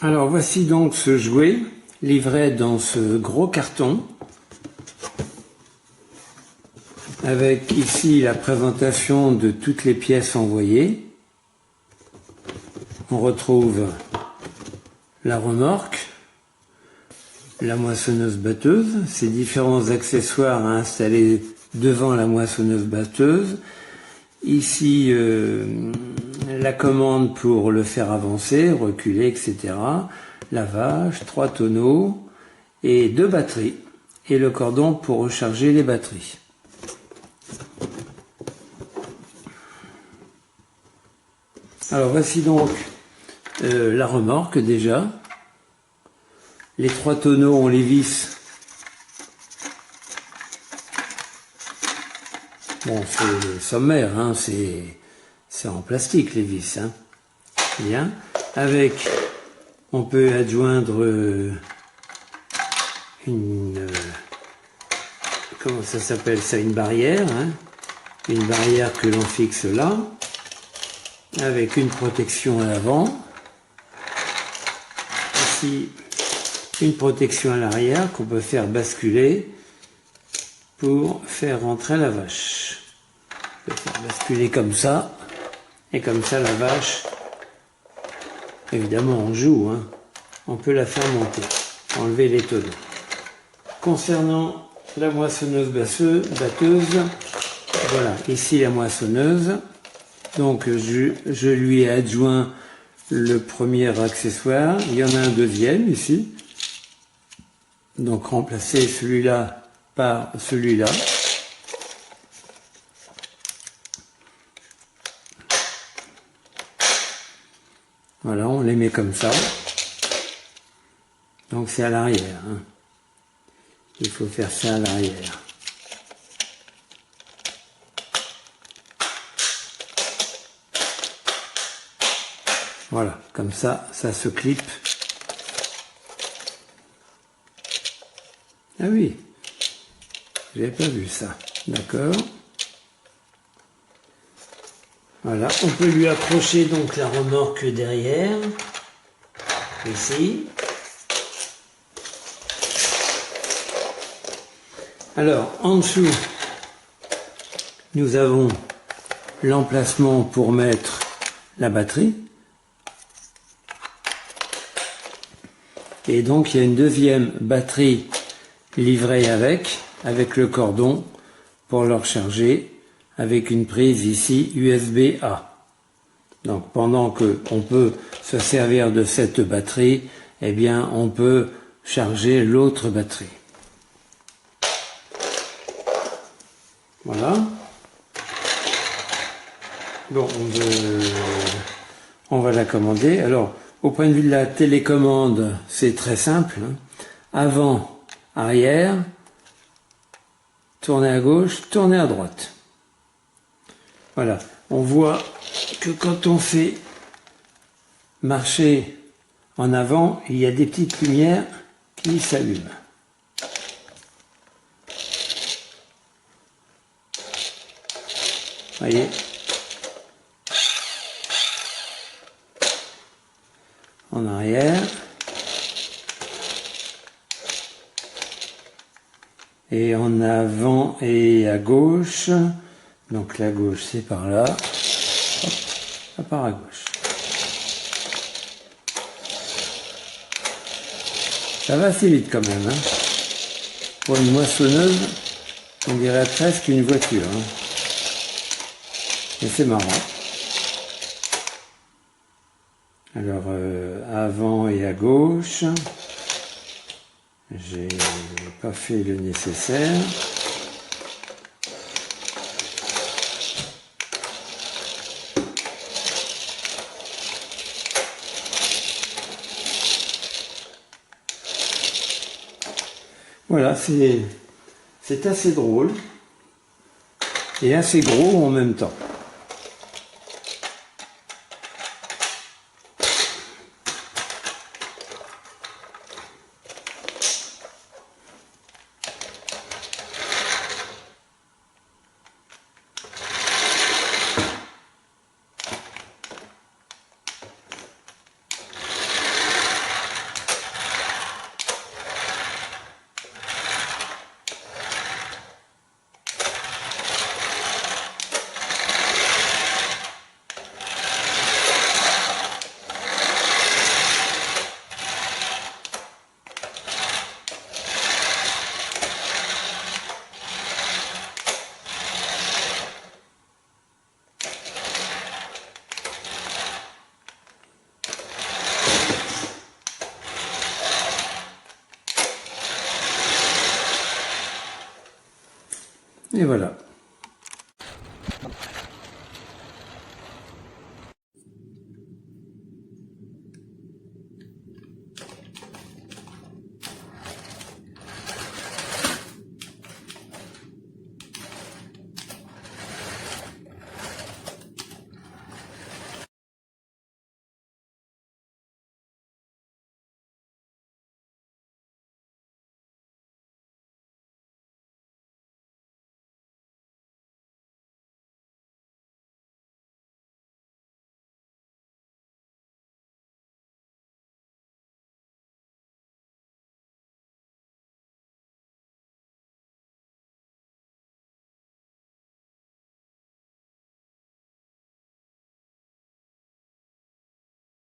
Alors voici donc ce jouet livré dans ce gros carton avec ici la présentation de toutes les pièces envoyées. On retrouve la remorque, la moissonneuse-batteuse, ces différents accessoires à installer devant la moissonneuse-batteuse. Ici, la commande pour le faire avancer, reculer, etc. Lavage, 3 tonneaux et 2 batteries. Et le cordon pour recharger les batteries. Alors voici donc la remorque déjà. Les 3 tonneaux, on les visse. Bon, c'est sommaire, hein, c'est en plastique les vis. Hein. Bien. Avec, on peut adjoindre une... comment ça s'appelle ça? Une barrière. Hein, une barrière que l'on fixe là. Avec une protection à l'avant. Ici, une protection à l'arrière qu'on peut faire basculer pour faire rentrer la vache. On peut faire basculer comme ça, et comme ça la vache, évidemment on joue, hein, on peut la faire monter, enlever les tonneaux. Concernant la moissonneuse batteuse, voilà, ici la moissonneuse, donc je lui ai adjoint le premier accessoire, il y en a un deuxième ici, donc remplacer celui-là par celui-là. Voilà, on les met comme ça. Donc c'est à l'arrière. Hein. Il faut faire ça à l'arrière. Voilà, comme ça, ça se clip. Ah oui, j'avais pas vu ça. D'accord. Voilà, on peut lui accrocher donc la remorque derrière, ici. Alors, en dessous, nous avons l'emplacement pour mettre la batterie. Et donc, il y a une deuxième batterie livrée avec le cordon pour le recharger. Avec une prise ici USB-A. Donc pendant qu'on peut se servir de cette batterie, eh bien on peut charger l'autre batterie. Voilà. Bon, on va la commander. Alors, au point de vue de la télécommande, c'est très simple. Hein. Avant, arrière, tourner à gauche, tourner à droite. Voilà, on voit que quand on fait marcher en avant, il y a des petites lumières qui s'allument. Voyez ? En arrière. Et en avant et à gauche. Donc la gauche c'est par là, hop, ça part à gauche. Ça va assez vite quand même. Hein. Pour une moissonneuse, on dirait presque une voiture. Hein. Et c'est marrant. Alors avant et à gauche, j'ai pas fait le nécessaire. Voilà, c'est assez drôle et assez gros en même temps. et voilà.